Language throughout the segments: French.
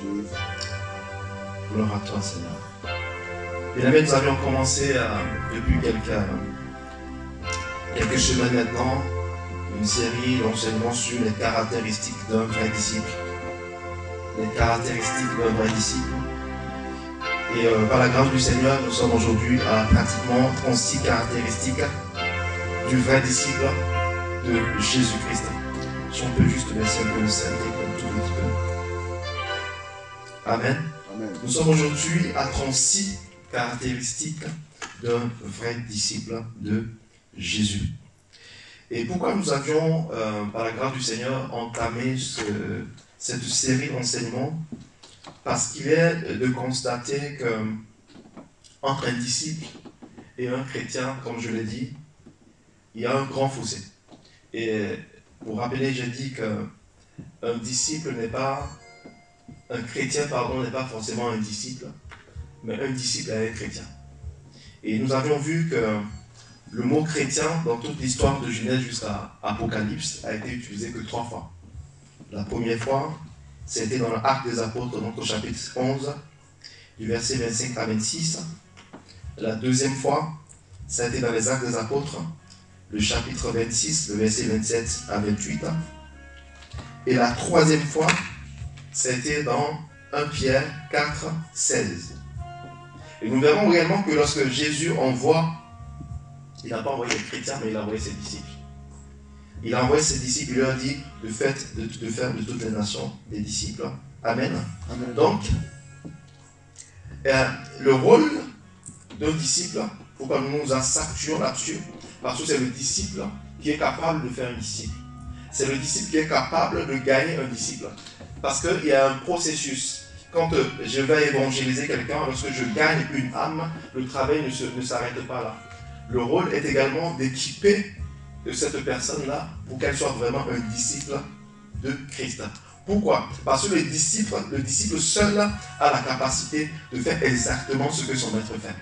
Jésus. Gloire à toi, Seigneur. Bien aimé, nous avions commencé depuis quelques semaines maintenant une série d'enseignements sur les caractéristiques d'un vrai disciple. Les caractéristiques d'un vrai disciple. Et par la grâce du Seigneur, nous sommes aujourd'hui à pratiquement 36 caractéristiques du vrai disciple de Jésus-Christ. Si on peut juste baisser un peu le scène, un tout petit peu. Amen. Amen. Nous sommes aujourd'hui à 36 caractéristiques d'un vrai disciple de Jésus. Et pourquoi nous avions, par la grâce du Seigneur, entamé cette série d'enseignements? Parce qu'il est de constater qu'entre un disciple et un chrétien, comme je l'ai dit, il y a un grand fossé. Et pour rappeler, j'ai dit qu'un disciple n'est pas, un chrétien, pardon, n'est pas forcément un disciple, mais un disciple est un chrétien. Et nous avions vu que le mot chrétien, dans toute l'histoire de Genèse jusqu'à Apocalypse, a été utilisé que 3 fois. La première fois, c'était dans l'Acte des Apôtres, donc au chapitre 11, du verset 25 à 26. La deuxième fois, ça a été dans les Actes des Apôtres, le chapitre 26, le verset 27 à 28. Et la troisième fois, ça a été dans 1 Pierre 4, 16. Et nous verrons réellement que lorsque Jésus envoie, il n'a pas envoyé les chrétiens, mais il a envoyé ses disciples. Il a envoyé ses disciples, il leur dit de faire de toutes les nations des disciples. Amen. Amen. Donc, le rôle d'un disciple, pourquoi nous nous accentuons là-dessus? Parce que c'est le disciple qui est capable de faire un disciple. C'est le disciple qui est capable de gagner un disciple. Parce qu'il y a un processus. Quand je vais évangéliser quelqu'un, lorsque je gagne une âme, le travail ne s'arrête pas là. Le rôle est également d'équiper de cette personne-là pour qu'elle soit vraiment un disciple de Christ. Pourquoi? Parce que le disciple seul a la capacité de faire exactement ce que son maître fait.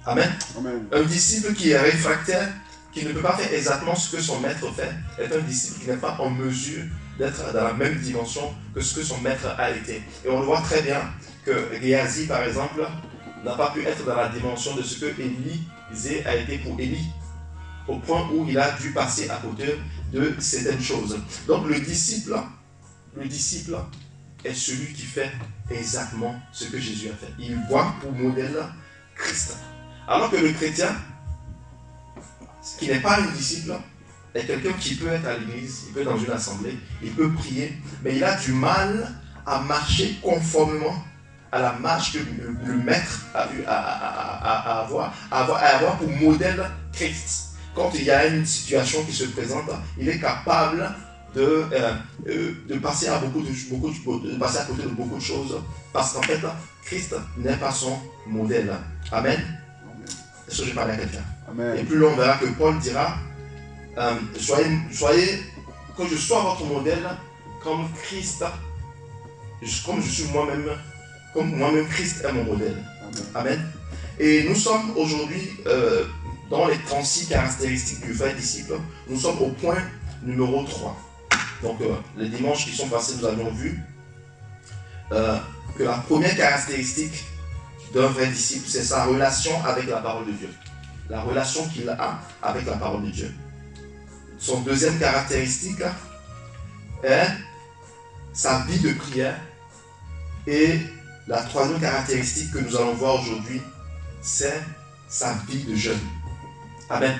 Amen. Amen. Un disciple qui est réfractaire, qui ne peut pas faire exactement ce que son maître fait, est un disciple qui n'est pas en mesure d'être dans la même dimension que ce que son maître a été. Et on le voit très bien que Géasi, par exemple, n'a pas pu être dans la dimension de ce que Élisée a été pour Élie, au point où il a dû passer à côté de certaines choses. Donc le disciple est celui qui fait exactement ce que Jésus a fait. Il voit pour modèle Christ. Alors que le chrétien, qui n'est pas un disciple, est quelqu'un qui peut être à l'église, il peut être dans une assemblée, il peut prier, mais il a du mal à marcher conformément à la marche que le maître a eu à avoir pour modèle Christ. Quand il y a une situation qui se présente, il est capable de passer à côté de beaucoup de choses, parce qu'en fait, Christ n'est pas son modèle. Amen. Est-ce que je parle à quelqu'un? Amen. Et plus loin, on verra que Paul dira, soyez, que je sois votre modèle comme Christ, comme je suis moi-même, comme moi-même Christ est mon modèle. Amen. Amen. Et nous sommes aujourd'hui dans les 36 caractéristiques du vrai disciple. Nous sommes au point numéro 3. Donc les dimanches qui sont passés, nous avions vu que la première caractéristique d'un vrai disciple, c'est sa relation avec la parole de Dieu. La relation qu'il a avec la parole de Dieu. Son deuxième caractéristique est sa vie de prière. Et la troisième caractéristique que nous allons voir aujourd'hui, c'est sa vie de jeûne. Amen.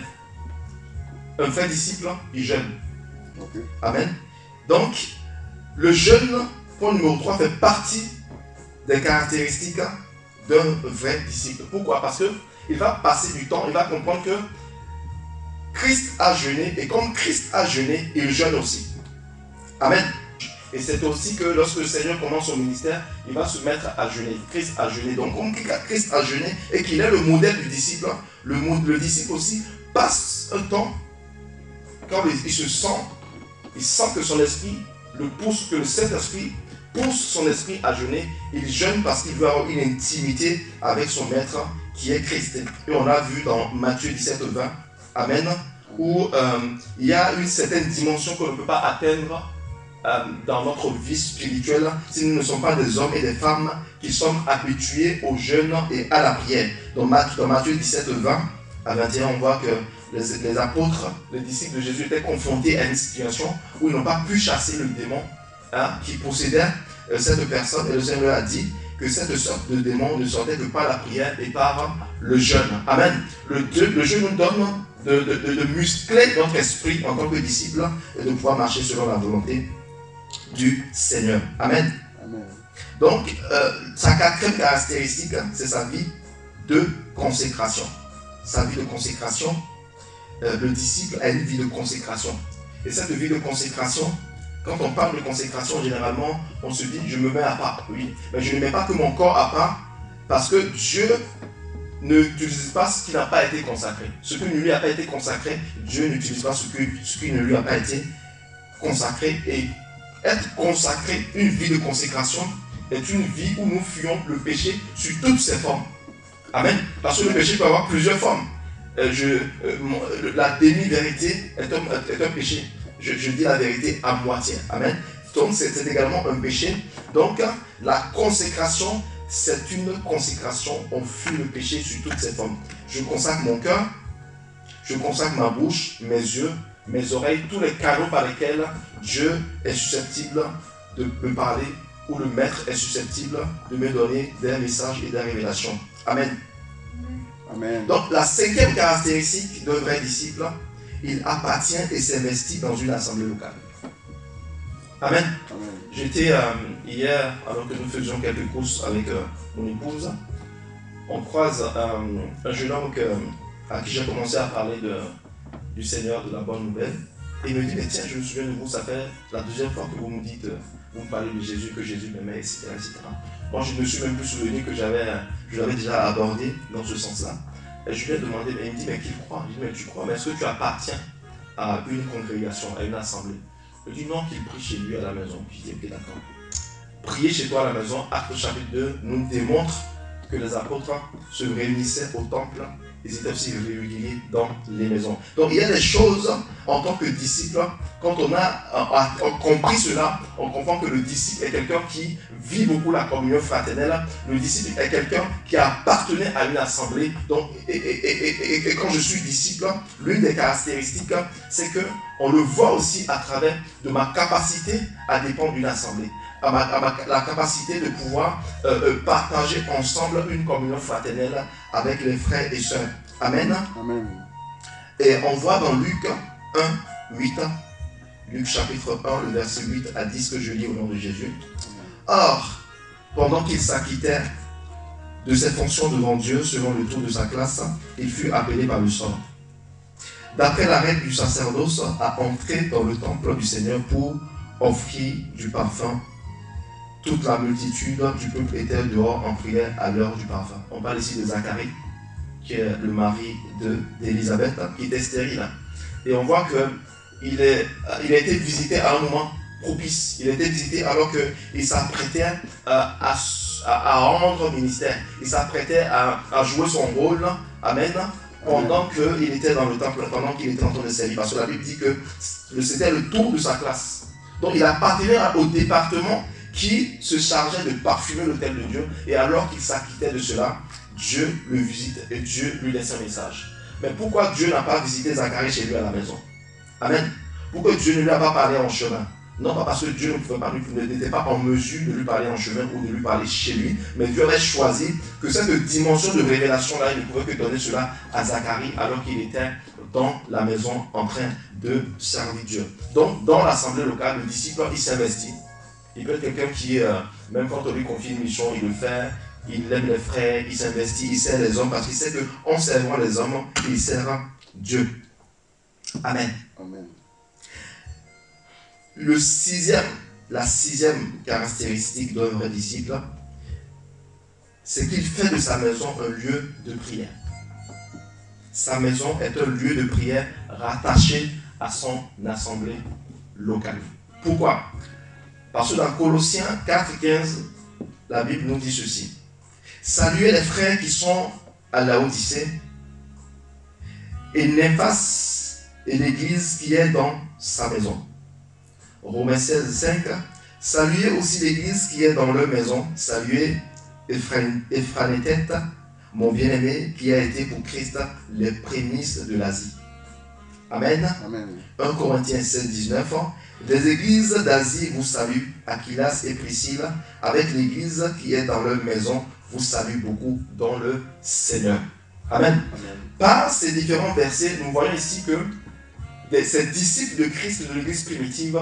Un vrai disciple, il jeûne. Okay. Amen. Donc, le jeûne, point numéro 3, fait partie des caractéristiques d'un vrai disciple. Pourquoi? Parce qu'il va passer du temps, il va comprendre que Christ a jeûné, et comme Christ a jeûné, il jeûne aussi. Amen. Et c'est aussi que lorsque le Seigneur commence son ministère, il va se mettre à jeûner. Christ a jeûné. Donc, comme Christ a jeûné et qu'il est le modèle du disciple, le disciple aussi passe un temps, quand il sent que son esprit le pousse, que le Saint-Esprit pousse son esprit à jeûner. Il jeûne parce qu'il veut avoir une intimité avec son maître qui est Christ. Et on l'a vu dans Matthieu 17, 20. Amen. Où il y a une certaine dimension qu'on ne peut pas atteindre dans notre vie spirituelle si nous ne sommes pas des hommes et des femmes qui sommes habitués au jeûne et à la prière. Dans Matthieu 17, 20 à 21, on voit que les apôtres, les disciples de Jésus étaient confrontés à une situation où ils n'ont pas pu chasser le démon qui possédait cette personne. Et le Seigneur a dit que cette sorte de démon ne sortait que par la prière et par le jeûne. Amen. Le jeûne nous donne de muscler notre esprit en tant que disciple et de pouvoir marcher selon la volonté du Seigneur. Amen. Amen. Donc, sa quatrième caractéristique, c'est sa vie de consécration. Sa vie de consécration, le disciple a une vie de consécration. Et cette vie de consécration, quand on parle de consécration, généralement, on se dit, je me mets à part. Oui, mais je ne mets pas que mon corps à part, parce que Dieu n'utilise pas ce qui n'a pas été consacré. Ce qui ne lui a pas été consacré, Dieu n'utilise pas ce qui ne lui a pas été consacré. Et être consacré, une vie de consécration, est une vie où nous fuyons le péché sous toutes ses formes. Amen. Parce que le péché peut avoir plusieurs formes. La demi-vérité est un péché. Je dis la vérité à moitié. Amen. Donc c'est également un péché. Donc la consécration, c'est une consécration. On fuit le péché sous toutes ses formes. Je consacre mon cœur, je consacre ma bouche, mes yeux, mes oreilles, tous les canaux par lesquels Dieu est susceptible de me parler, ou le maître est susceptible de me donner des messages et des révélations. Amen. Amen. Donc la cinquième caractéristique d'un vrai disciple, il appartient et s'investit dans une assemblée locale. Amen. Amen. J'étais hier, alors que nous faisions quelques courses avec mon épouse, on croise un jeune homme à qui j'ai commencé à parler du Seigneur, de la bonne nouvelle. Et il me dit, mais tiens, je me souviens de vous, ça fait la deuxième fois que vous me dites, vous me parlez de Jésus, que Jésus m'aimait, etc., etc. Moi, je ne me suis même plus souvenu que je l'avais déjà abordé dans ce sens-là. Et je lui ai demandé, il me dit, mais qui croit? Je lui ai dit, mais tu crois, mais est-ce que tu appartiens à une congrégation, à une assemblée? Il dit, non, qu'il prie chez lui à la maison. Je dis, ok, d'accord. Prier chez toi à la maison, Actes chapitre 2, nous démontre que les apôtres se réunissaient au temple. Ils étaient aussi réguliers dans les maisons. Donc il y a des choses en tant que disciple, quand on a compris cela, on comprend que le disciple est quelqu'un qui vit beaucoup la communion fraternelle. Le disciple est quelqu'un qui appartenait à une assemblée. Donc, et quand je suis disciple, l'une des caractéristiques, c'est qu'on le voit aussi à travers de ma capacité à dépendre d'une assemblée. La capacité de pouvoir partager ensemble une communion fraternelle avec les frères et sœurs. Amen. Amen. Et on voit dans Luc 1, 8, Luc chapitre 1, le verset 8 à 10 que je lis au nom de Jésus. Or, pendant qu'il s'acquittait de ses fonctions devant Dieu selon le tour de sa classe, il fut appelé par le sort, d'après la règle du sacerdoce, à entrer dans le temple du Seigneur pour offrir du parfum. Toute la multitude du peuple était dehors en prière à l'heure du parfum. On parle ici de Zacharie, qui est le mari d'Élisabeth, qui était stérile. Et on voit qu'il a été visité à un moment propice. Il a été visité alors qu'il s'apprêtait à rendre ministère. Il s'apprêtait à jouer son rôle. Amen. Pendant qu'il était dans le temple, pendant qu'il était en train de servir. Parce que la Bible dit que c'était le tour de sa classe. Donc il appartenait au département qui se chargeait de parfumer l'autel de Dieu. Et alors qu'il s'acquittait de cela, Dieu le visite et Dieu lui laisse un message. Mais pourquoi Dieu n'a pas visité Zacharie chez lui à la maison? Amen. Pourquoi Dieu ne lui a pas parlé en chemin? Non pas parce que Dieu n'était pas en mesure de lui parler en chemin ou de lui parler chez lui, mais Dieu avait choisi que cette dimension de révélation-là, il ne pouvait que donner cela à Zacharie alors qu'il était dans la maison en train de servir Dieu. Donc dans l'assemblée locale, le disciple, il s'investit. Il peut être quelqu'un qui, même quand on lui confie une mission, il le fait, il aime les frères, il s'investit, il sert les hommes, parce qu'il sait qu'en servant les hommes, il sert Dieu. Amen. Amen. La sixième caractéristique d'un vrai disciple, c'est qu'il fait de sa maison un lieu de prière. Sa maison est un lieu de prière rattaché à son assemblée locale. Pourquoi? Parce que dans Colossiens 4,15, la Bible nous dit ceci. Saluez les frères qui sont à Laodicée et Néphas et l'église qui est dans sa maison. Romains 16, 5. Saluez aussi l'église qui est dans leur maison. Saluez Ephranétète, mon bien-aimé, qui a été pour Christ les prémices de l'Asie. Amen. Amen. 1 Corinthiens 16, 19. Les églises d'Asie vous saluent, Aquilas et Priscille, avec l'église qui est dans leur maison, vous salue beaucoup dans le Seigneur. Amen. Amen. Par ces différents versets, nous voyons ici que ces disciples de Christ de l'église primitive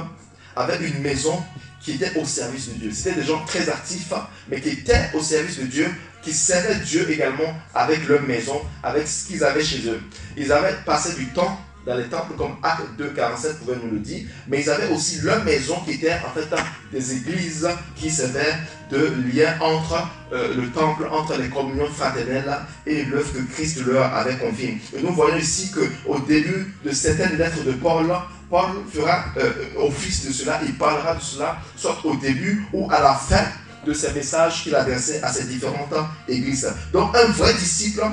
avaient une maison qui était au service de Dieu. C'était des gens très actifs, mais qui étaient au service de Dieu, qui servaient Dieu également avec leur maison, avec ce qu'ils avaient chez eux. Ils avaient passé du temps dans les temples, comme Actes 2, 47 pouvait nous le dire, mais ils avaient aussi leur maison qui était en fait des églises qui servaient de lien entre le temple, entre les communions fraternelles et l'œuvre que Christ leur avait confiée. Et nous voyons ici qu'au début de certaines lettres de Paul, Paul fera office de cela, il parlera de cela, soit au début ou à la fin de ces messages qu'il adressait à ces différentes églises. Donc un vrai disciple,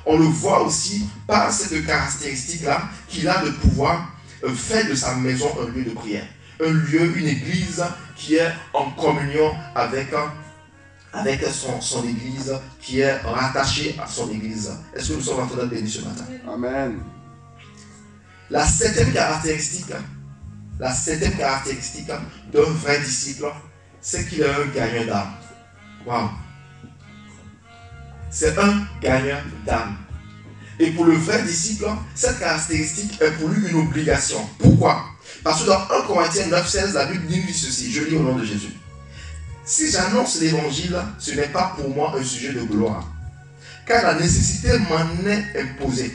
on le voit aussi par cette caractéristique-là qu'il a de pouvoir faire de sa maison un lieu de prière. Un lieu, une église qui est en communion avec son église, qui est rattachée à son église. Est-ce que nous sommes en train de bénir ce matin? Amen. La septième caractéristique d'un vrai disciple, c'est qu'il est un gagneur d'âme. Waouh! C'est un gagneur d'âme. Et pour le vrai disciple, cette caractéristique est pour lui une obligation. Pourquoi? Parce que dans 1 Corinthiens 9, 16, la Bible dit ceci, je lis au nom de Jésus. Si j'annonce l'évangile, ce n'est pas pour moi un sujet de gloire, car la nécessité m'en est imposée.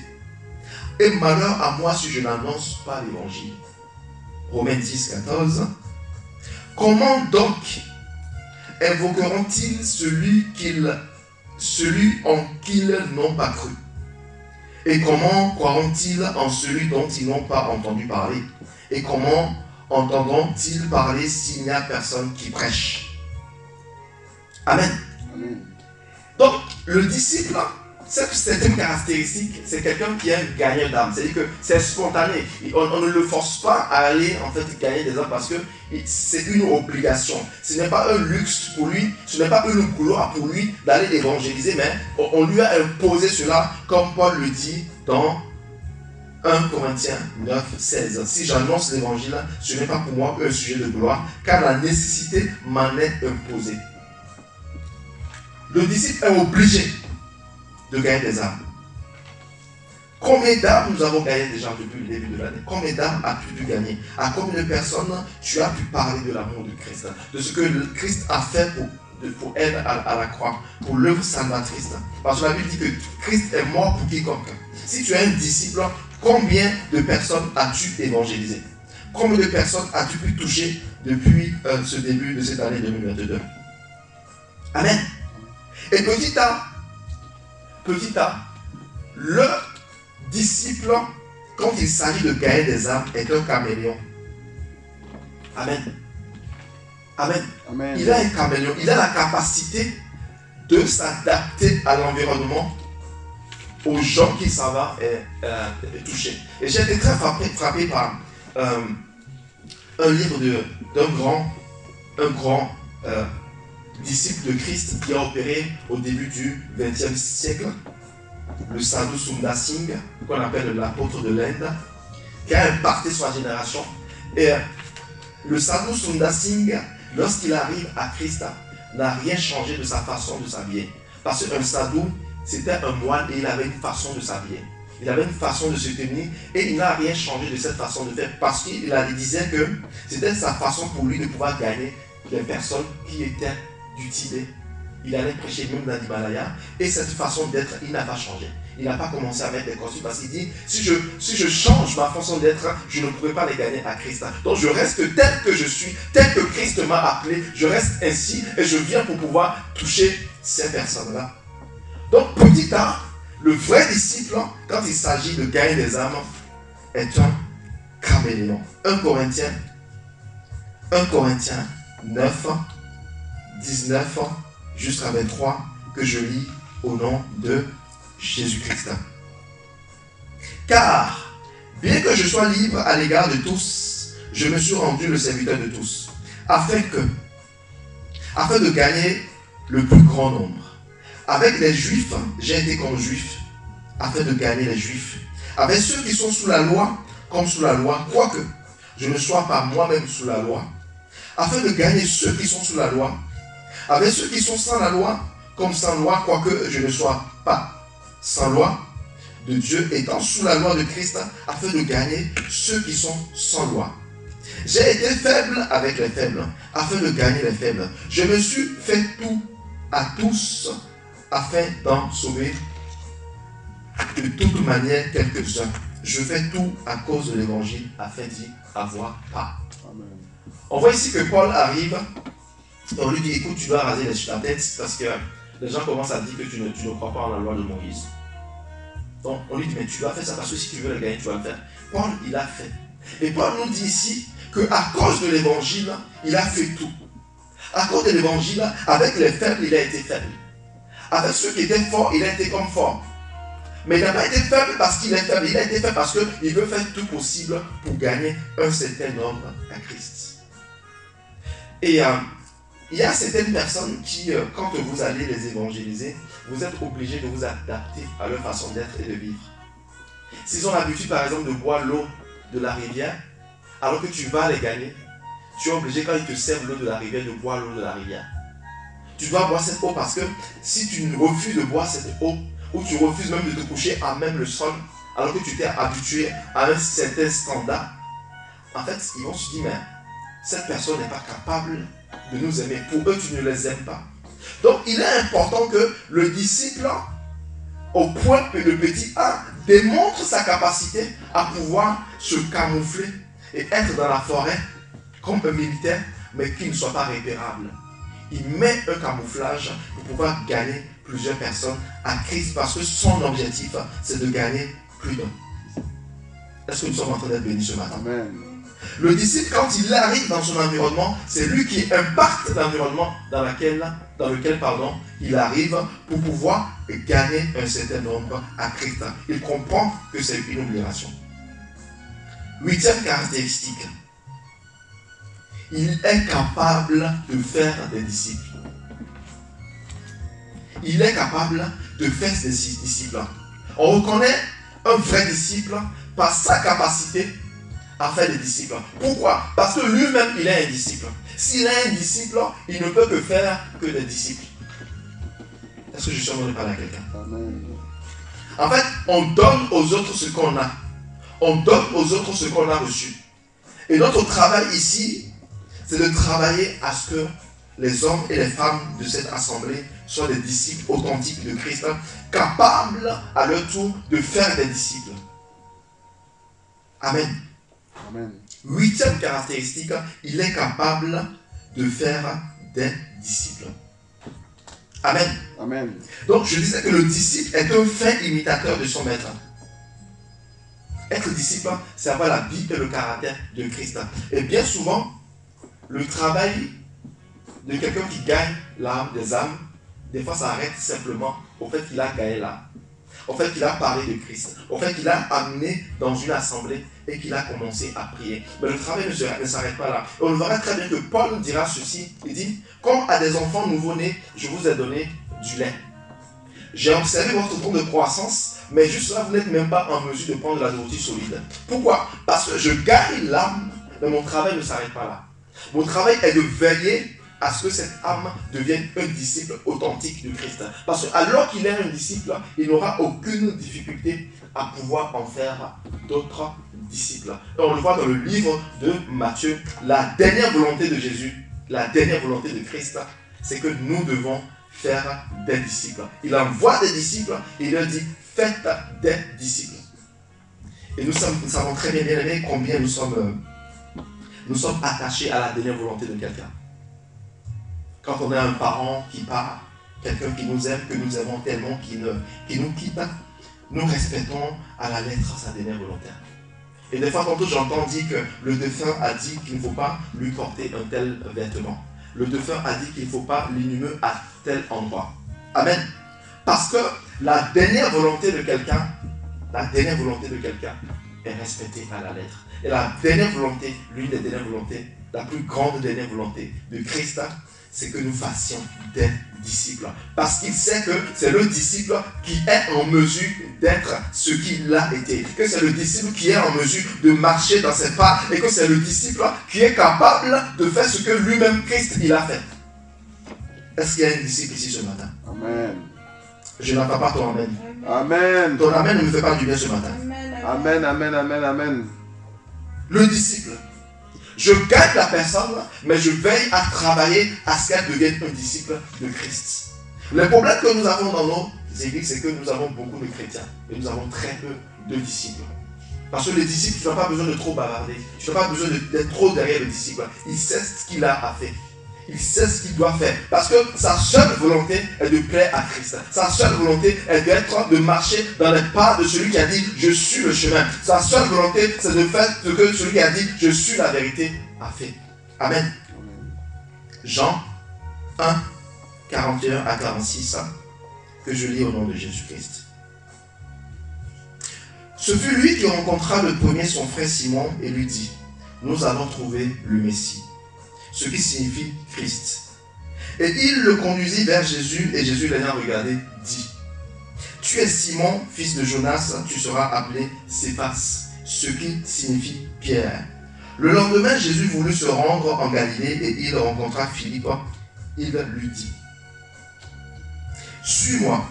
Et malheur à moi si je n'annonce pas l'évangile. Romains 10, 14. Comment donc invoqueront-ils celui en qui ils n'ont pas cru? Et comment croiront-ils en celui dont ils n'ont pas entendu parler? Et comment entendront-ils parler s'il n'y a personne qui prêche? Amen. Amen. Donc, le disciple, cette septième caractéristique, c'est quelqu'un qui est un gagneur d'âme. C'est-à-dire que c'est spontané. On ne le force pas à aller en fait gagner des âmes parce que c'est une obligation. Ce n'est pas un luxe pour lui, ce n'est pas une gloire pour lui d'aller évangéliser, mais on lui a imposé cela, comme Paul le dit dans 1 Corinthiens 9, 16. Si j'annonce l'évangile, ce n'est pas pour moi un sujet de gloire, car la nécessité m'en est imposée. Le disciple est obligé de gagner des âmes. Combien d'âmes nous avons gagné déjà depuis le début de l'année? Combien d'âmes as-tu dû gagner? À combien de personnes tu as pu parler de l'amour de Christ, de ce que le Christ a fait pour elle à la croix, pour l'œuvre salvatrice? Parce que la Bible dit que Christ est mort pour quiconque. Si tu es un disciple, combien de personnes as-tu évangélisé? Combien de personnes as-tu pu toucher depuis ce début de cette année 2022? Amen. Et petit à le disciple, quand il s'agit de gagner des âmes, est un caméléon. Amen. Amen. Amen. Il a un caméléon. Il a la capacité de s'adapter à l'environnement, aux gens qui s'en va toucher. Et j'ai été très frappé par un livre d'un grand disciple de Christ qui a opéré au début du XXe siècle, le Sadhu Sundar Singh, qu'on appelle l'apôtre de l'Inde, qui a impacté sa génération. Et le Sadhu Sundar Singh, lorsqu'il arrive à Christ, n'a rien changé de sa façon de s'habiller. Parce qu'un sadhu, c'était un moine et il avait une façon de s'habiller. Il avait une façon de se tenir et il n'a rien changé de cette façon de faire parce qu'il disait que c'était sa façon pour lui de pouvoir gagner les personnes qui étaient du Tibet. Il allait prêcher même dans l'Himalaya et cette façon d'être, il n'a pas changé. Il n'a pas commencé à mettre des costumes parce qu'il dit, si je change ma façon d'être, je ne pourrai pas les gagner à Christ. Donc je reste tel que je suis, tel que Christ m'a appelé, je reste ainsi et je viens pour pouvoir toucher ces personnes-là. Donc petit a, le vrai disciple, quand il s'agit de gagner des âmes, est un caméléon. 1 Corinthiens 9, 19 jusqu'à 23, que je lis au nom de Jésus-Christ. Car, bien que je sois libre à l'égard de tous, je me suis rendu le serviteur de tous, afin de gagner le plus grand nombre. Avec les Juifs, j'ai été comme Juif, afin de gagner les Juifs. Avec ceux qui sont sous la loi, comme sous la loi, quoique je ne sois pas moi-même sous la loi, afin de gagner ceux qui sont sous la loi. Avec ceux qui sont sans la loi, comme sans loi, quoique je ne sois pas sans loi, de Dieu étant sous la loi de Christ, afin de gagner ceux qui sont sans loi. J'ai été faible avec les faibles, afin de gagner les faibles. Je me suis fait tout à tous, afin d'en sauver de toute manière quelques-uns. Je fais tout à cause de l'évangile, afin d'y avoir part. Amen. On voit ici que Paul arrive, on lui dit, écoute, tu dois raser la tête, parce que les gens commencent à dire que tu ne crois pas en la loi de Moïse. Donc on lui dit, mais tu dois faire ça, parce que si tu veux le gagner, tu vas le faire. Paul, il a fait. Et Paul nous dit ici qu'à cause de l'évangile, il a fait tout. À cause de l'évangile, avec les faibles, il a été faible. Avec ceux qui étaient forts, il a été comme fort. Mais il n'a pas été faible parce qu'il est faible, il a été faible parce qu'il veut faire tout possible pour gagner un certain nombre à Christ. Et il y a certaines personnes qui, quand vous allez les évangéliser, vous êtes obligés de vous adapter à leur façon d'être et de vivre. S'ils ont l'habitude, par exemple, de boire l'eau de la rivière, alors que tu vas les gagner, tu es obligé, quand ils te servent l'eau de la rivière, de boire l'eau de la rivière. Tu dois boire cette eau parce que si tu refuses de boire cette eau, ou tu refuses même de te coucher à même le sol, alors que tu t'es habitué à un certain standard, en fait, ils vont se dire, mais cette personne n'est pas capable de nous aimer. Pour eux, tu ne les aimes pas. Donc, il est important que le disciple, au point que le petit A démontre sa capacité à pouvoir se camoufler et être dans la forêt comme un militaire, mais qui ne soit pas repérable. Il met un camouflage pour pouvoir gagner plusieurs personnes à Christ parce que son objectif, c'est de gagner plus d'un. Est-ce que nous sommes en train d'être bénis ce matin? Amen. Le disciple, quand il arrive dans son environnement, c'est lui qui impacte l'environnement dans lequel il arrive pour pouvoir gagner un certain nombre à Christ. Il comprend que c'est une obligation. 8e caractéristique. Il est capable de faire des disciples. Il est capable de faire des disciples. On reconnaît un vrai disciple par sa capacité à faire des disciples. Pourquoi? Parce que lui-même, il est un disciple. S'il est un disciple, il ne peut que faire que des disciples. Est-ce que je suis en train de parler à quelqu'un? Amen. En fait, on donne aux autres ce qu'on a. On donne aux autres ce qu'on a reçu. Et notre travail ici, c'est de travailler à ce que les hommes et les femmes de cette assemblée soient des disciples authentiques de Christ, capables à leur tour de faire des disciples. Amen. Amen. 8e caractéristique, il est capable de faire des disciples. Amen. Amen. Donc je disais que le disciple est un fin imitateur de son maître. Être disciple, c'est avoir la vie et le caractère de Christ. Et bien souvent, le travail de quelqu'un qui gagne l'âme des âmes, des fois ça arrête simplement au fait qu'il a gagné l'âme. Au fait qu'il a parlé de Christ. Au fait qu'il a amené dans une assemblée et qu'il a commencé à prier. Mais le travail ne s'arrête pas là. Et on verra très bien que Paul dira ceci. Il dit, comme à des enfants nouveau-nés, je vous ai donné du lait. J'ai observé votre ton de croissance, mais juste là, vous n'êtes même pas en mesure de prendre la nourriture solide. Pourquoi? Parce que je gagne l'âme, mais mon travail ne s'arrête pas là. Mon travail est de veiller à ce que cette âme devienne un disciple authentique de Christ. Parce que alors qu'il est un disciple, il n'aura aucune difficulté à pouvoir en faire d'autres disciples. Et on le voit dans le livre de Matthieu, la dernière volonté de Jésus, la dernière volonté de Christ, c'est que nous devons faire des disciples. Il envoie des disciples et il leur dit, faites des disciples. Et nous savons très bien, bien aimés, combien nous sommes attachés à la dernière volonté de quelqu'un. Quand on a un parent qui part, quelqu'un qui nous aime, que nous aimons tellement, qui nous quitte, nous respectons à la lettre sa dernière volonté. Et des fois, quand j'entends dire que le défunt a dit qu'il ne faut pas lui porter un tel vêtement. Le défunt a dit qu'il ne faut pas l'inhumer à tel endroit. Amen. Parce que la dernière volonté de quelqu'un est respectée à la lettre. Et la dernière volonté, l'une des dernières volontés, la plus grande dernière volonté de Christ, c'est que nous fassions des disciples. Parce qu'il sait que c'est le disciple qui est en mesure d'être ce qu'il a été. Que c'est le disciple qui est en mesure de marcher dans ses pas. Et que c'est le disciple qui est capable de faire ce que lui-même Christ il a fait. Est-ce qu'il y a un disciple ici ce matin? Amen. Je n'entends pas ton amen. Amen. Ton amen ne me fait pas du bien ce matin. Amen, amen, amen, amen. Le disciple. Je garde la personne, mais je veille à travailler à ce qu'elle devienne un disciple de Christ. Le problème que nous avons dans nos églises, c'est que nous avons beaucoup de chrétiens et nous avons très peu de disciples. Parce que le disciple, tu n'as pas besoin de trop bavarder. Tu n'as pas besoin d'être trop derrière le disciple. Il sait ce qu'il a à faire. Il sait ce qu'il doit faire. Parce que sa seule volonté est de plaire à Christ. Sa seule volonté est de marcher dans les pas de celui qui a dit « Je suis le chemin ». Sa seule volonté, c'est de faire ce que celui qui a dit « Je suis la vérité » a fait. Amen. Jean 1, 41 à 46, que je lis au nom de Jésus-Christ. Ce fut lui qui rencontra le premier son frère Simon et lui dit « Nous avons trouvé le Messie ». Ce qui signifie Christ. Et il le conduisit vers Jésus, et Jésus l'ayant regardé, dit « Tu es Simon, fils de Jonas, tu seras appelé Céphas, ce qui signifie Pierre. » Le lendemain, Jésus voulut se rendre en Galilée, et il rencontra Philippe. Il lui dit « Suis-moi. »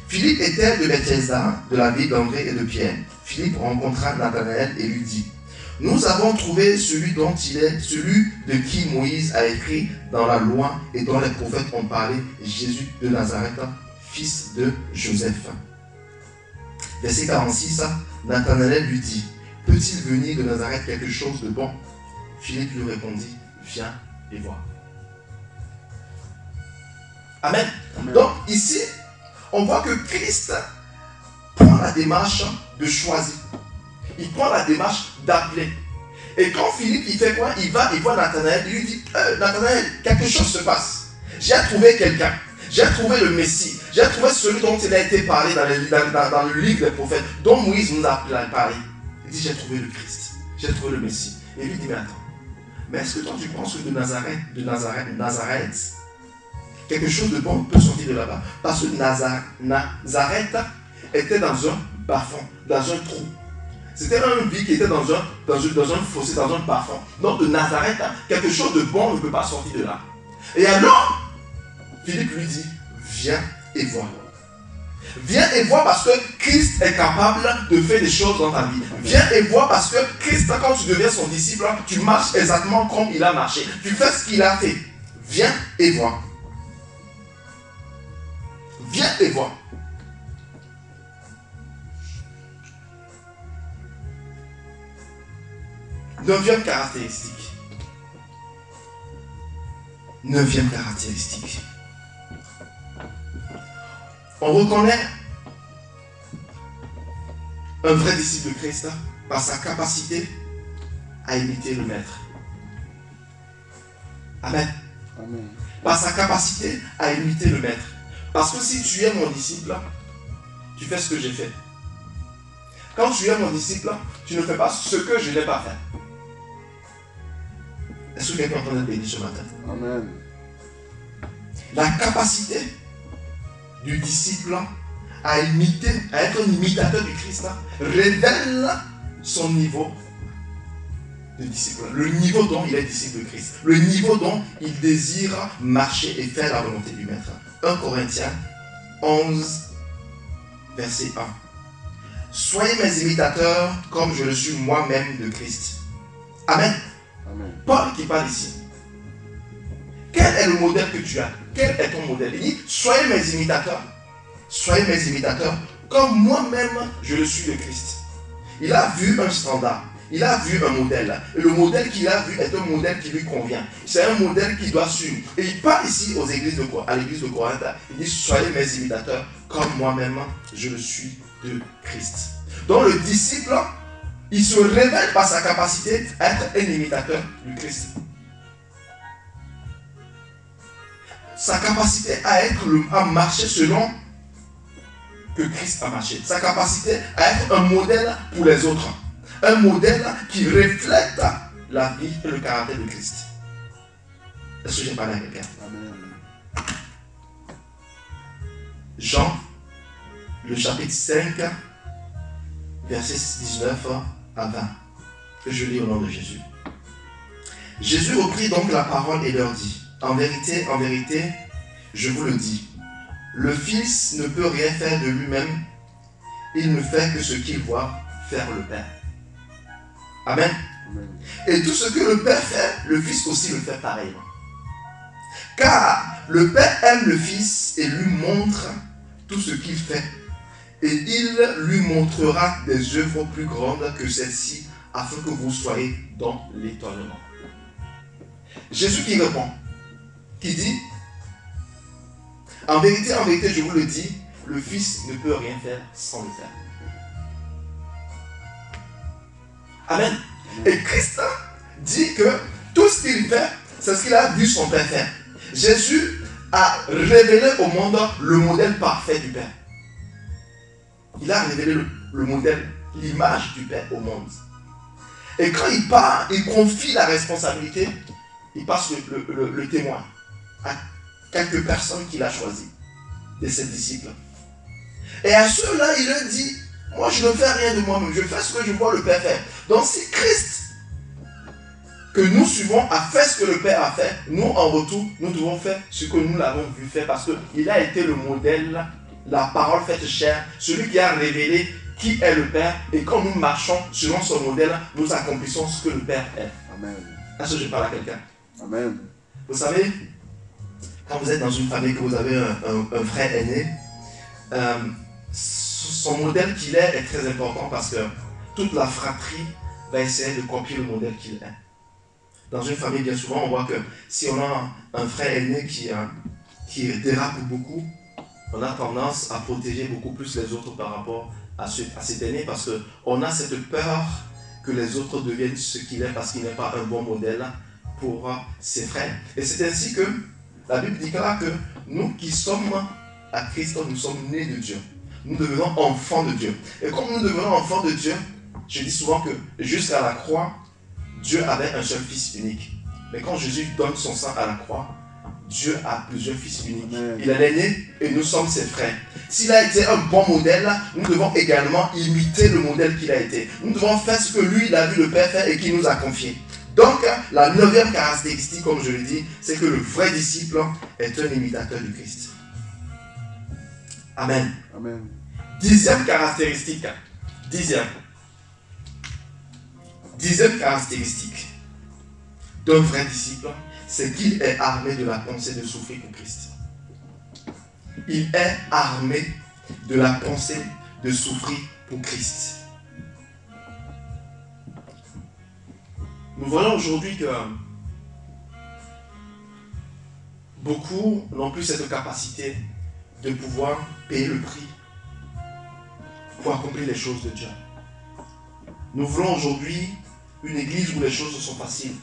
Philippe était de Bethsaïda, de la ville d'André et de Pierre. Philippe rencontra Nathanaël et lui dit « Nous avons trouvé celui dont il est, celui de qui Moïse a écrit dans la loi et dont les prophètes ont parlé, Jésus de Nazareth, fils de Joseph. » Verset 46, Nathanaël lui dit « Peut-il venir de Nazareth quelque chose de bon ?» Philippe lui répondit « Viens et vois. » Amen. Amen. Donc ici, on voit que Christ prend la démarche de choisir. Il prend la démarche d'appeler. Et quand Philippe, il fait quoi? Il va, il voit Nathanaël, il lui dit Nathanaël, quelque chose se passe. J'ai trouvé quelqu'un. J'ai trouvé le Messie. J'ai trouvé celui dont il a été parlé dans le livre des prophètes, dont Moïse nous a parlé. Il dit j'ai trouvé le Christ. J'ai trouvé le Messie. Et il lui dit mais attends. Mais est-ce que toi tu penses que de Nazareth, quelque chose de bon peut sortir de là-bas? Parce que Nazareth était dans un bas-fond, dans un trou. C'était un vie qui était dans un fossé, dans un bas-fond. Donc de Nazareth, quelque chose de bon ne peut pas sortir de là. Et alors, Philippe lui dit, viens et vois. Viens et vois parce que Christ est capable de faire des choses dans ta vie. Viens et vois parce que Christ, quand tu deviens son disciple, tu marches exactement comme il a marché. Tu fais ce qu'il a fait. Viens et vois. Viens et vois. Neuvième caractéristique. Neuvième caractéristique. On reconnaît un vrai disciple de Christ par sa capacité à imiter le Maître. Amen. Amen. Par sa capacité à imiter le Maître. Parce que si tu es mon disciple, tu fais ce que j'ai fait. Quand tu es mon disciple, tu ne fais pas ce que je n'ai pas fait. Est-ce que quelqu'un entend être béni ce matin? Amen. La capacité du disciple à imiter, à être un imitateur du Christ, révèle son niveau de disciple. Le niveau dont il est disciple de Christ. Le niveau dont il désire marcher et faire la volonté du Maître. 1 Corinthiens 11, verset 1. Soyez mes imitateurs comme je le suis moi-même de Christ. Amen. Amen. Paul qui parle ici. Quel est le modèle que tu as? Quel est ton modèle? Il dit, soyez mes imitateurs. Soyez mes imitateurs comme moi-même je le suis de Christ. Il a vu un standard. Il a vu un modèle. Et le modèle qu'il a vu est un modèle qui lui convient. C'est un modèle qui doit suivre. Et il parle ici à l'église de Corinthe. Il dit, soyez mes imitateurs comme moi-même je le suis de Christ. Donc le disciple, il se révèle par sa capacité à être un imitateur du Christ. Sa capacité à marcher selon que Christ a marché. Sa capacité à être un modèle pour les autres. un modèle qui reflète la vie et le caractère de Christ. Est-ce que j'ai parlé à quelqu'un? Amen. Jean, le chapitre 5, verset 19 à 20. Que je lis au nom de Jésus. Jésus reprit donc la parole et leur dit, en vérité, je vous le dis, le Fils ne peut rien faire de lui-même, il ne fait que ce qu'il voit faire le Père. Amen. Amen. Et tout ce que le Père fait, le Fils aussi le fait pareillement. Car le Père aime le Fils et lui montre tout ce qu'il fait. Et il lui montrera des œuvres plus grandes que celles-ci, afin que vous soyez dans l'étonnement. Jésus qui répond, qui dit, en vérité, je vous le dis, le Fils ne peut rien faire sans le Père. Amen. Et Christ dit que tout ce qu'il fait, c'est ce qu'il a vu son Père faire. Jésus a révélé au monde le modèle parfait du Père. Il a révélé le modèle, l'image du Père au monde. Et quand il part, il confie la responsabilité, il passe le témoin à quelques personnes qu'il a choisies, de ses disciples. Et à ceux-là, il leur dit, moi je ne fais rien de moi-même, je fais ce que je vois le Père faire. Donc si Christ, que nous suivons, a fait ce que le Père a fait, nous en retour, nous devons faire ce que nous l'avons vu faire, parce qu'il a été le modèle, la parole faite chair, celui qui a révélé qui est le Père, et quand nous marchons selon son modèle, nous accomplissons ce que le Père est. Amen. Est-ce que je parle à quelqu'un? Amen. Vous savez, quand vous êtes dans une famille, que vous avez un frère aîné, son modèle qu'il est très important, parce que toute la fratrie va essayer de copier le modèle qu'il est. Dans une famille, bien souvent, on voit que si on a un frère aîné qui dérape beaucoup, on a tendance à protéger beaucoup plus les autres par rapport à cet aîné, parce qu'on a cette peur que les autres deviennent ce qu'il est, parce qu'il n'est pas un bon modèle pour ses frères. Et c'est ainsi que la Bible déclare que nous qui sommes à Christ, nous sommes nés de Dieu. Nous devenons enfants de Dieu. Et comme nous devenons enfants de Dieu, je dis souvent que jusqu'à la croix, Dieu avait un seul fils unique. Mais quand Jésus donne son sang à la croix, Dieu a plusieurs fils uniques. Amen. Il est l'aîné et nous sommes ses frères. S'il a été un bon modèle, nous devons également imiter le modèle qu'il a été. Nous devons faire ce que lui, il a vu le Père faire et qu'il nous a confié. Donc, la 9e caractéristique, comme je le dis, c'est que le vrai disciple est un imitateur du Christ. Amen. Amen. 10e caractéristique. 10e caractéristique d'un vrai disciple, c'est qu'il est armé de la pensée de souffrir pour Christ. Il est armé de la pensée de souffrir pour Christ. Nous voyons aujourd'hui que beaucoup n'ont plus cette capacité de pouvoir payer le prix pour accomplir les choses de Dieu. Nous voulons aujourd'hui une église où les choses sont faciles.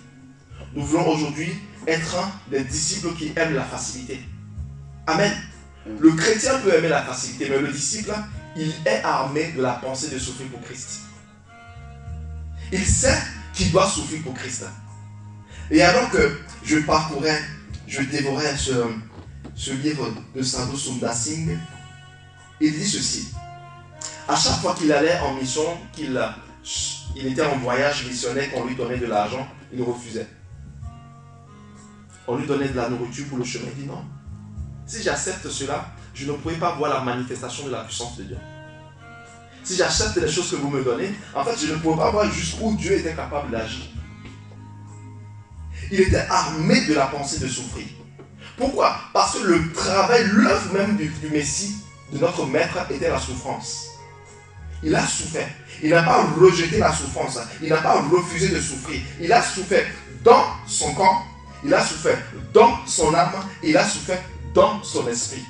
Nous voulons aujourd'hui être des disciples qui aiment la facilité. Amen. Le chrétien peut aimer la facilité, mais le disciple, il est armé de la pensée de souffrir pour Christ. Il sait qu'il doit souffrir pour Christ. Et alors que je parcourais, je dévorais ce livre de Sadhu Sundar Singh, il dit ceci. À chaque fois qu'il allait en mission, qu'il était en voyage missionnaire, qu'on lui donnait de l'argent, il refusait. On lui donnait de la nourriture pour le chemin, il dit non. Si j'accepte cela, je ne pourrai pas voir la manifestation de la puissance de Dieu. Si j'accepte les choses que vous me donnez, en fait, je ne pourrai pas voir jusqu'où Dieu était capable d'agir. Il était armé de la pensée de souffrir. Pourquoi? Parce que le travail, l'œuvre même du Messie, de notre Maître, était la souffrance. Il a souffert. Il n'a pas rejeté la souffrance. Il n'a pas refusé de souffrir. Il a souffert dans son corps. Il a souffert dans son âme. Il a souffert dans son esprit.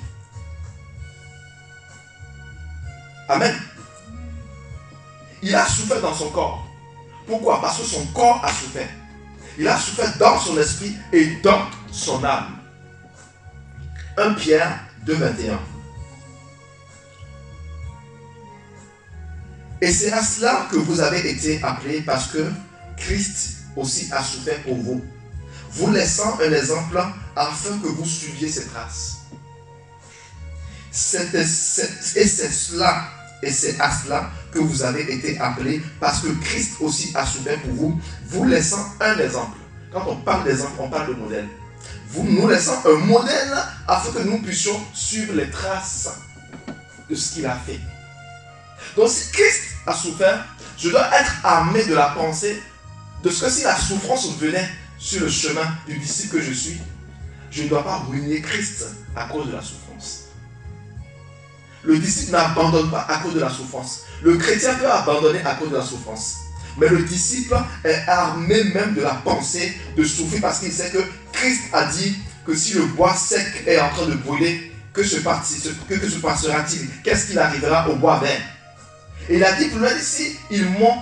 Amen. Il a souffert dans son corps. Pourquoi? Parce que son corps a souffert. Il a souffert dans son esprit et dans son âme. 1 Pierre 2, 21. Et c'est à cela que vous avez été appelés parce que Christ aussi a souffert pour vous, vous laissant un exemple afin que vous suiviez ses traces. Et c'est à cela que vous avez été appelés parce que Christ aussi a souffert pour vous, vous laissant un exemple. Quand on parle d'exemple, on parle de modèle. Vous nous laissant un modèle afin que nous puissions suivre les traces de ce qu'il a fait. Donc si Christ a souffert, je dois être armé de la pensée de ce que si la souffrance venait sur le chemin du disciple que je suis, je ne dois pas ruiner Christ à cause de la souffrance. Le disciple n'abandonne pas à cause de la souffrance. Le chrétien peut abandonner à cause de la souffrance. Mais le disciple est armé même de la pensée de souffrir parce qu'il sait que Christ a dit que si le bois sec est en train de brûler, que se passera-t-il? Qu'est-ce qu'il arrivera au bois vert? Et il a dit, si ils m'ont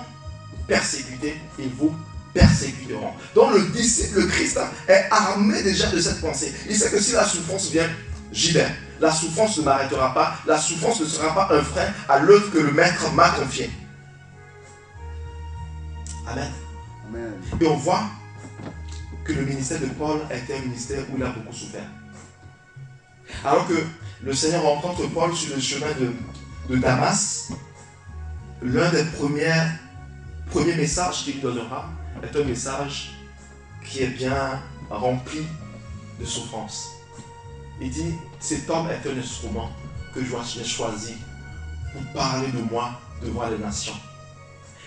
persécuté, ils vous persécuteront. Donc le disciple, le Christ, est armé déjà de cette pensée. Il sait que si la souffrance vient, j'y vais. La souffrance ne m'arrêtera pas. La souffrance ne sera pas un frein à l'œuvre que le Maître m'a confiée. Amen. Amen. Et on voit que le ministère de Paul a été un ministère où il a beaucoup souffert. Alors que le Seigneur rencontre Paul sur le chemin de Damas, l'un des premiers messages qu'il lui donnera est un message qui est bien rempli de souffrance. Il dit, cet homme est un instrument que j'ai choisi pour parler de moi devant les nations.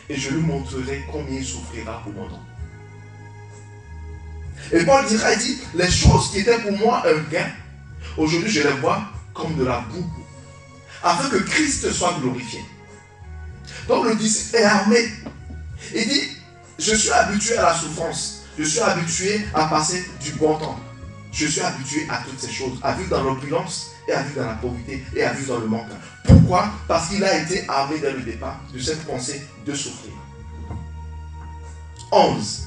Et je lui montrerai combien il souffrira pour mon nom. Et Paul dira, il dit, les choses qui étaient pour moi un gain, aujourd'hui je les vois comme de la boue, afin que Christ soit glorifié. Donc le disciple est armé. Il dit, je suis habitué à la souffrance, je suis habitué à passer du bon temps. Je suis habitué à toutes ces choses, à vivre dans l'opulence et à vivre dans la pauvreté et à vivre dans le manque. Pourquoi? Parce qu'il a été armé dès le départ de cette pensée de souffrir. 11.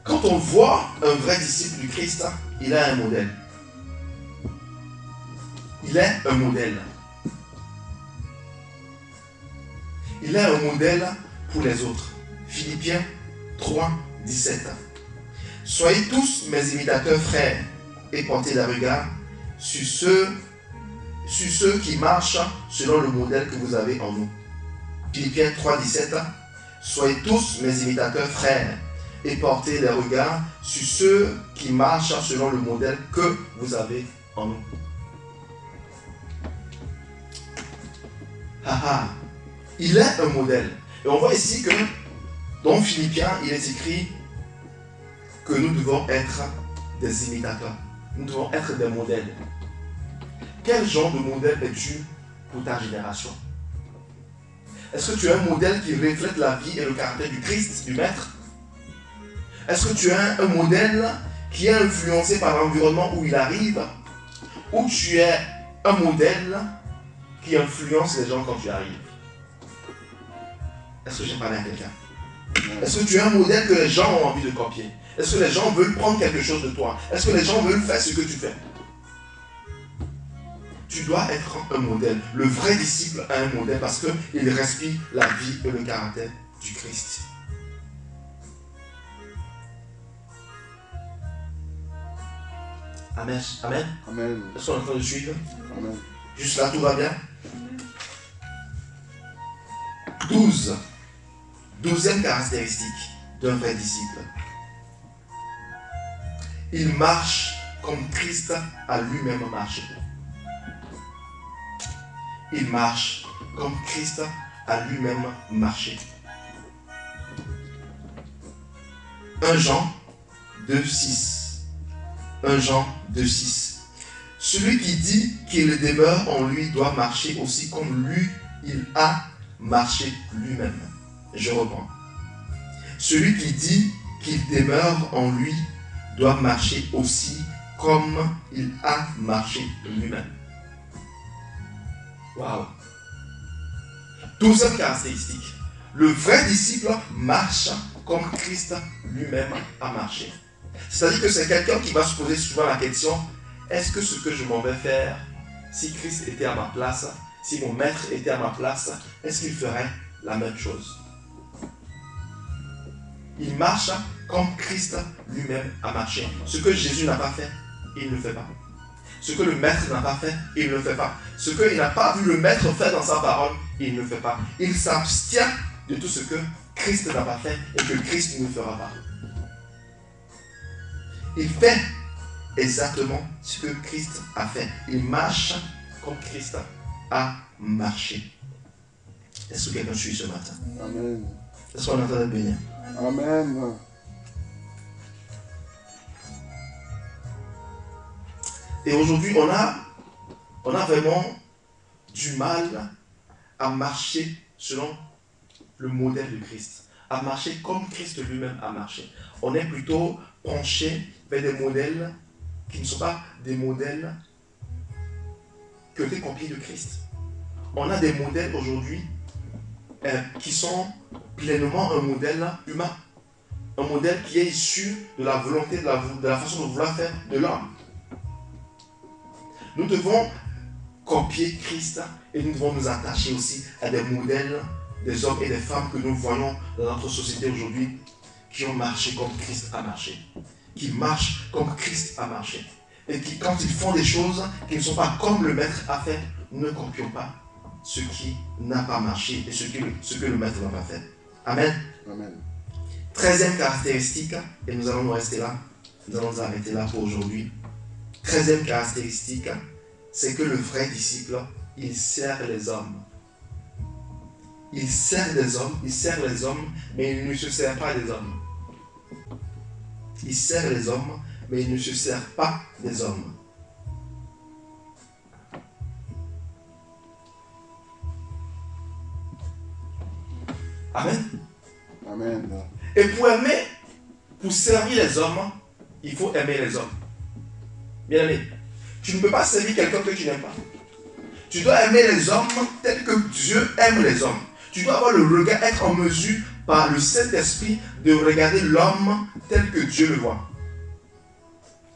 Quand on voit un vrai disciple du Christ, il a un modèle. Il est un modèle. Il est un modèle pour les autres. Philippiens 3, 17. Soyez tous mes imitateurs frères et portez le regard sur ceux qui marchent selon le modèle que vous avez en nous. Philippiens 3, 17. Soyez tous mes imitateurs frères et portez les regards sur ceux qui marchent selon le modèle que vous avez en nous. Il est un modèle. Et on voit ici que dans Philippiens, il est écrit que nous devons être des imitateurs. Nous devons être des modèles. Quel genre de modèle es-tu pour ta génération? Est-ce que tu es un modèle qui reflète la vie et le caractère du Christ, du Maître? Est-ce que tu es un modèle qui est influencé par l'environnement où il arrive? Ou tu es un modèle qui influence les gens quand tu arrives? Est-ce que j'ai parlé à quelqu'un? Est-ce que tu es un modèle que les gens ont envie de copier? Est-ce que les gens veulent prendre quelque chose de toi? Est-ce que les gens veulent faire ce que tu fais? Tu dois être un modèle. Le vrai disciple a un modèle parce qu'il respire la vie et le caractère du Christ. Amen. Amen. Amen. Est-ce qu'on est en train de suivre? Amen. Juste là, tout va bien? 12. 12e caractéristique d'un vrai disciple. Il marche comme Christ a lui-même marché. Il marche comme Christ a lui-même marché. 1 Jean 2,6. 1 Jean 2,6. Celui qui dit qu'il demeure en lui doit marcher aussi comme lui, il a marché lui-même. Je reprends. Celui qui dit qu'il demeure en lui doit marcher aussi comme il a marché lui-même. Waouh! 12e caractéristique. Le vrai disciple marche comme Christ lui-même a marché. C'est-à-dire que c'est quelqu'un qui va se poser souvent la question, est-ce que ce que je m'en vais faire, si Christ était à ma place, si mon maître était à ma place, est-ce qu'il ferait la même chose? Il marche comme Christ lui-même a marché. Ce que Jésus n'a pas fait, il ne le fait pas. Ce que le maître n'a pas fait, il ne le fait pas. Ce qu'il n'a pas vu le maître faire dans sa parole, il ne le fait pas. Il s'abstient de tout ce que Christ n'a pas fait et que Christ ne fera pas. Il fait exactement ce que Christ a fait. Il marche comme Christ a marché. Est-ce que quelqu'un suit ce matin? Amen. Est-ce qu'on entend bénir? Amen. Et aujourd'hui, on a vraiment du mal à marcher selon le modèle de Christ, à marcher comme Christ lui-même a marché. On est plutôt penché vers des modèles qui ne sont pas des modèles qui ont été copiés de Christ. On a des modèles aujourd'hui qui sont pleinement un modèle humain, un modèle qui est issu de la volonté, de la façon de vouloir faire de l'homme. Nous devons copier Christ et nous devons nous attacher aussi à des modèles des hommes et des femmes que nous voyons dans notre société aujourd'hui qui ont marché comme Christ a marché, qui marchent comme Christ a marché et qui, quand ils font des choses qui ne sont pas comme le maître a fait, ne copions pas ce qui n'a pas marché et ce que le maître n'a pas fait. Amen. Amen. 13e caractéristique, et nous allons nous rester là, nous allons nous arrêter là pour aujourd'hui. 13e caractéristique, c'est que le vrai disciple, il sert les hommes. Il sert les hommes, mais il ne se sert pas des hommes. Il sert les hommes, mais il ne se sert pas des hommes. Amen. Amen. Et pour aimer, pour servir les hommes, il faut aimer les hommes. Bien aimé, tu ne peux pas servir quelqu'un que tu n'aimes pas. Tu dois aimer les hommes tels que Dieu aime les hommes. Tu dois avoir le regard, être en mesure par le Saint-Esprit de regarder l'homme tel que Dieu le voit.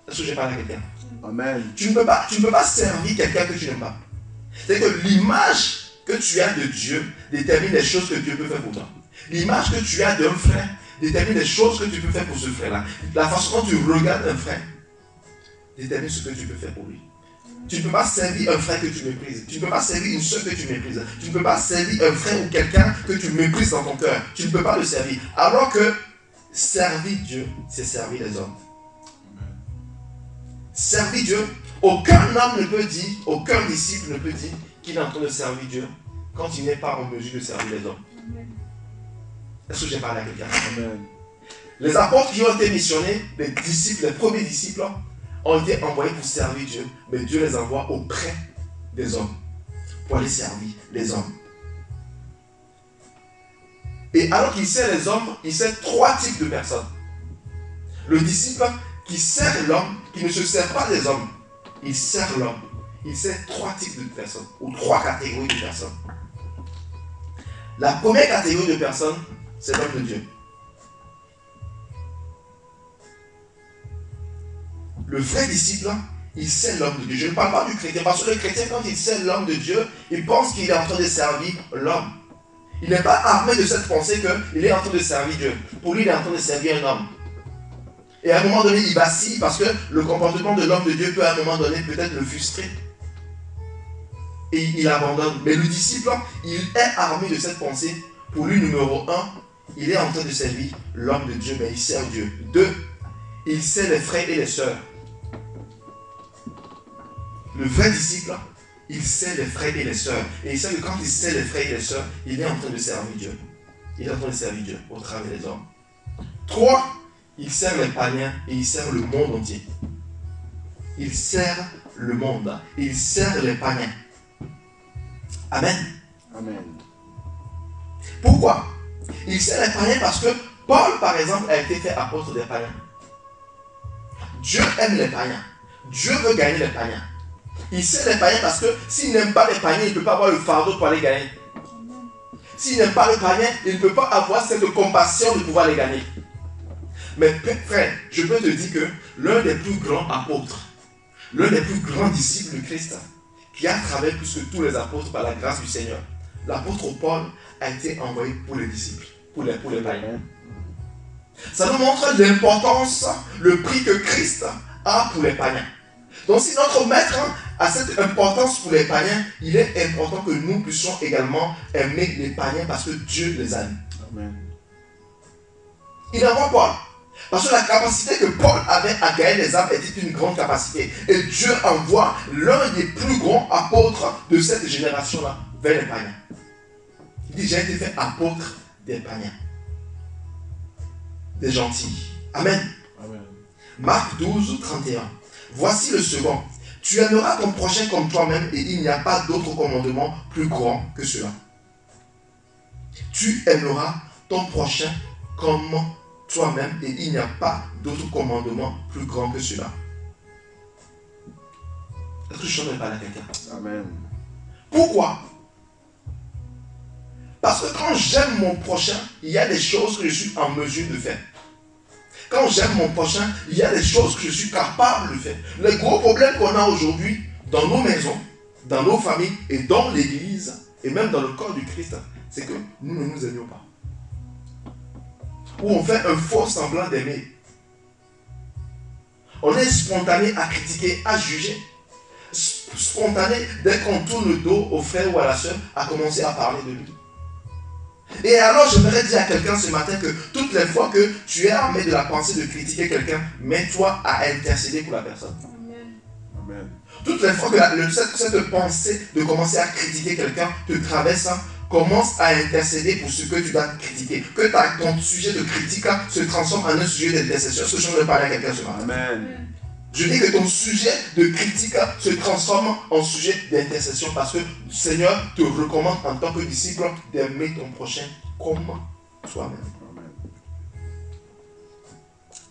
Est-ce que j'ai parlé à quelqu'un? Amen. Tu ne peux pas servir quelqu'un que tu n'aimes pas. C'est que l'image que tu as de Dieu détermine les choses que Dieu peut faire pour toi. L'image que tu as d'un frère détermine les choses que tu peux faire pour ce frère-là. La façon dont tu regardes un frère détermine ce que tu peux faire pour lui. Tu ne peux pas servir un frère que tu méprises. Tu ne peux pas servir une soeur que tu méprises. Tu ne peux pas servir un frère ou quelqu'un que tu méprises dans ton cœur. Tu ne peux pas le servir. Alors que servir Dieu, c'est servir les hommes. Servir Dieu, aucun homme ne peut dire, aucun disciple ne peut dire qu'il est en train de servir Dieu quand il n'est pas en mesure de servir les hommes. Est-ce que j'ai parlé à quelqu'un? Amen. Les apôtres qui ont été missionnés, les disciples, les premiers disciples, ont été envoyés pour servir Dieu, mais Dieu les envoie auprès des hommes pour aller servir les hommes. Et alors qu'il sert les hommes, il sert trois types de personnes. Le disciple qui sert l'homme, qui ne se sert pas des hommes, il sert l'homme. Il sert trois types de personnes, ou trois catégories de personnes. La première catégorie de personnes, c'est l'homme de Dieu. Le vrai disciple, il sert l'homme de Dieu. Je ne parle pas du chrétien, parce que le chrétien, quand il sert l'homme de Dieu, il pense qu'il est en train de servir l'homme. Il n'est pas armé de cette pensée qu'il est en train de servir Dieu. Pour lui, il est en train de servir un homme. Et à un moment donné, il vacille parce que le comportement de l'homme de Dieu peut à un moment donné peut-être le frustrer. Et il abandonne. Mais le disciple, il est armé de cette pensée. Pour lui, numéro 1, il est en train de servir l'homme de Dieu, mais il sert Dieu. 2, il sert les frères et les sœurs. Le vrai disciple, il sert les frères et les sœurs. Et il sait que quand il sert les frères et les sœurs, il est en train de servir Dieu. Il est en train de servir Dieu au travers des hommes. 3, il sert les païens et il sert le monde entier. Il sert le monde. Il sert les païens. Amen. Amen. Pourquoi? Il sert les païens parce que Paul, par exemple, a été fait apôtre des païens. Dieu aime les païens. Dieu veut gagner les païens. Il sert les païens parce que s'il n'aime pas les païens, il ne peut pas avoir le fardeau pour les gagner. S'il n'aime pas les païens, il ne peut pas avoir cette compassion de pouvoir les gagner. Mais frère, je peux te dire que l'un des plus grands apôtres, l'un des plus grands disciples de Christ, qui a travaillé plus que tous les apôtres par la grâce du Seigneur. L'apôtre Paul a été envoyé pour les disciples, pour les païens. Ça nous montre l'importance, le prix que Christ a pour les païens. Donc si notre maître a cette importance pour les païens, il est important que nous puissions également aimer les païens parce que Dieu les aime. Amen. Il envoie Paul. Parce que la capacité que Paul avait à gagner les âmes était une grande capacité. Et Dieu envoie l'un des plus grands apôtres de cette génération-là vers les païens. Il dit, j'ai été fait apôtre des païens. Des gentils. Amen. Amen. Marc 12, 31. Voici le second. Tu aimeras ton prochain comme toi-même et il n'y a pas d'autre commandement plus grand que cela. Tu aimeras ton prochain comme toi-même et il n'y a pas d'autre commandement plus grand que cela. Est-ce que je suis en train de parler à quelqu'un? Amen. Pourquoi? Parce que quand j'aime mon prochain, il y a des choses que je suis en mesure de faire. Quand j'aime mon prochain, il y a des choses que je suis capable de faire. Les gros problèmes qu'on a aujourd'hui dans nos maisons, dans nos familles et dans l'église, et même dans le corps du Christ, c'est que nous ne nous aimions pas. Ou on fait un faux semblant d'aimer. On est spontané à critiquer, à juger. Spontané, dès qu'on tourne le dos au frère ou à la soeur, à commencer à parler de lui. Et alors, j'aimerais dire à quelqu'un ce matin que toutes les fois que tu es armé de la pensée de critiquer quelqu'un, mets-toi à intercéder pour la personne. Amen. Toutes les fois que cette pensée de commencer à critiquer quelqu'un te traverse, commence à intercéder pour ce que tu dois critiquer. Que ton sujet de critique se transforme en un sujet d'intercession. Est-ce que je viens de parler à quelqu'un ce matin? Amen. Je dis que ton sujet de critique se transforme en sujet d'intercession parce que le Seigneur te recommande en tant que disciple d'aimer ton prochain comme toi-même.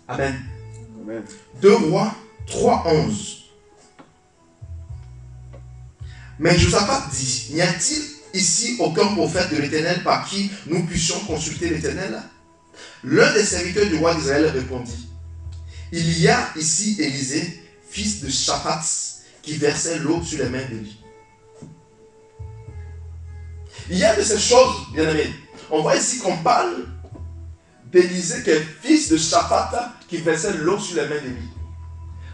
Amen. Amen. Amen. 2 Rois 3:11. Mais Josaphat dit, n'y a-t-il ici aucun prophète de l'Éternel par qui nous puissions consulter l'Éternel? L'un des serviteurs du roi d'Israël répondit, il y a ici Élisée, fils de Shaphat, qui versait l'eau sur les mains d'Élie. Il y a de ces choses, bien aimés. On voit ici qu'on parle d'Élisée qui est fils de Shaphat, qui versait l'eau sur les mains d'Élie.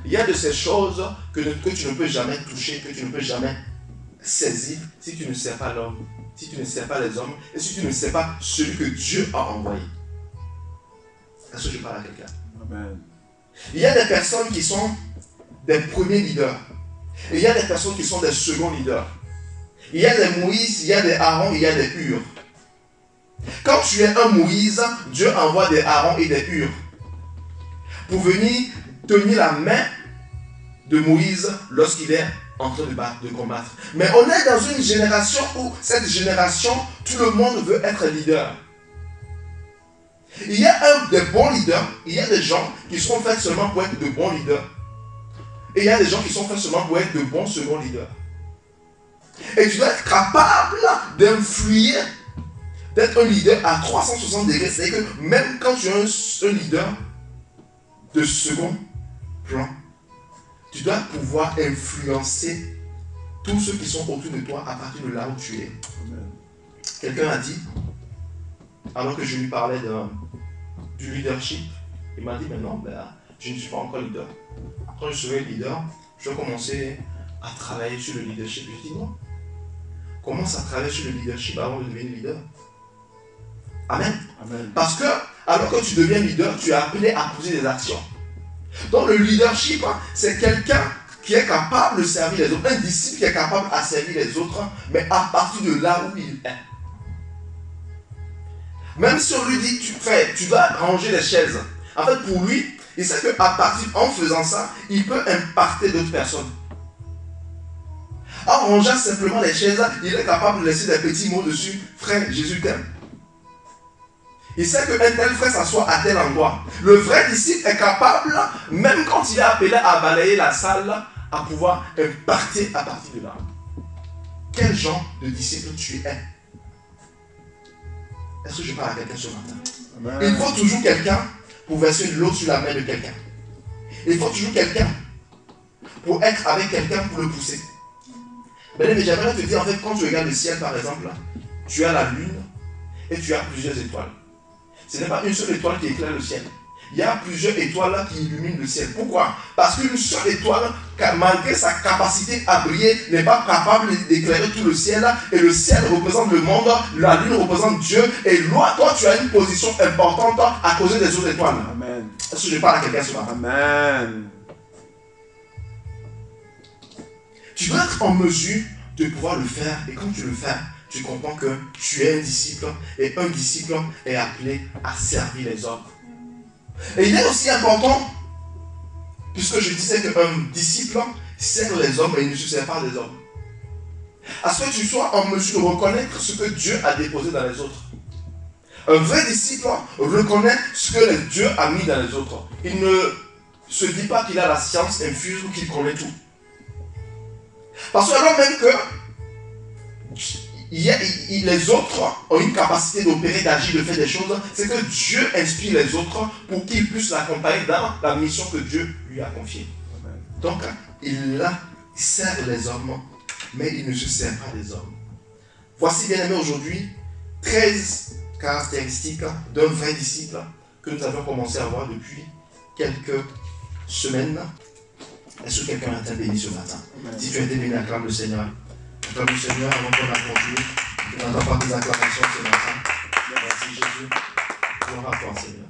Il y a de ces choses que tu ne peux jamais toucher, que tu ne peux jamais saisir si tu ne sais pas l'homme, si tu ne sais pas les hommes et si tu ne sais pas celui que Dieu a envoyé. Est-ce que je parle à quelqu'un? Amen. Il y a des personnes qui sont des premiers leaders. Et il y a des personnes qui sont des seconds leaders. Il y a des Moïse, il y a des Aaron, il y a des Hur. Quand tu es un Moïse, Dieu envoie des Aaron et des Hur pour venir tenir la main de Moïse lorsqu'il est en train de combattre. Mais on est dans une génération où cette génération, tout le monde veut être leader. Il y a des bons leaders, il y a des gens qui seront faits seulement pour être de bons leaders. Et il y a des gens qui sont faits seulement pour être de bons seconds leaders. Et tu dois être capable d'influer, d'être un leader à 360 degrés. C'est-à-dire que même quand tu es un leader de second plan, tu dois pouvoir influencer tous ceux qui sont autour de toi à partir de là où tu es. Amen. Quelqu'un a dit, alors que je lui parlais du leadership, il m'a dit, mais non, je ne suis pas encore leader. Quand je serai leader, je vais commencer à travailler sur le leadership. Je dis non. Commence à travailler sur le leadership avant de devenir leader. Amen. Amen. Parce que, alors que tu deviens leader, tu es appelé à poser des actions. Donc le leadership, c'est quelqu'un qui est capable de servir les autres. Un disciple qui est capable de servir les autres, mais à partir de là où il est. Même si on lui dit, tu dois ranger les chaises. En fait, pour lui, il sait qu'en faisant ça, il peut impacter d'autres personnes. En rangeant simplement les chaises, il est capable de laisser des petits mots dessus. Frère, Jésus t'aime. Il sait qu'un tel frère s'assoit à tel endroit. Le vrai disciple est capable, même quand il est appelé à balayer la salle, à pouvoir impacter à partir de là. Quel genre de disciple tu es? Est-ce que je parle à quelqu'un ce matin? Amen. Il faut toujours quelqu'un pour verser de l'eau sur la main de quelqu'un. Il faut toujours quelqu'un pour être avec quelqu'un pour le pousser. Mais j'aimerais te dire, en fait, quand tu regardes le ciel, par exemple, tu as la lune et tu as plusieurs étoiles. Ce n'est pas une seule étoile qui éclaire le ciel. Il y a plusieurs étoiles là qui illuminent le ciel. Pourquoi? Parce qu'une seule étoile, malgré sa capacité à briller, n'est pas capable d'éclairer tout le ciel. Et le ciel représente le monde, la lune représente Dieu. Et toi, tu as une position importante à cause des autres étoiles. Amen. Est-ce que je parle à quelqu'un ce matin? Amen. Tu dois être en mesure de pouvoir le faire. Et quand tu le fais, tu comprends que tu es un disciple. Et un disciple est appelé à servir les hommes. Et il est aussi important, puisque je disais qu'un disciple sert les hommes et il ne se sert pas des hommes, à ce que tu sois en mesure de reconnaître ce que Dieu a déposé dans les autres. Un vrai disciple reconnaît ce que Dieu a mis dans les autres. Il ne se dit pas qu'il a la science infuse ou qu'il connaît tout. Parce que alors même que les autres ont une capacité d'opérer, d'agir, de faire des choses, c'est que Dieu inspire les autres pour qu'ils puissent l'accompagner dans la mission que Dieu lui a confiée. Donc, il sert les hommes, mais il ne se sert pas des hommes. Voici, bien aimé, aujourd'hui, 13 caractéristiques d'un vrai disciple que nous avons commencé à voir depuis quelques semaines. Est-ce que quelqu'un a été béni ce matin? Si tu as été béni, acclame le Seigneur. Acclame le Seigneur avant qu'on a continué. Je n'entends pas tes acclamations ce matin. Merci Jésus. Gloire à toi, Seigneur.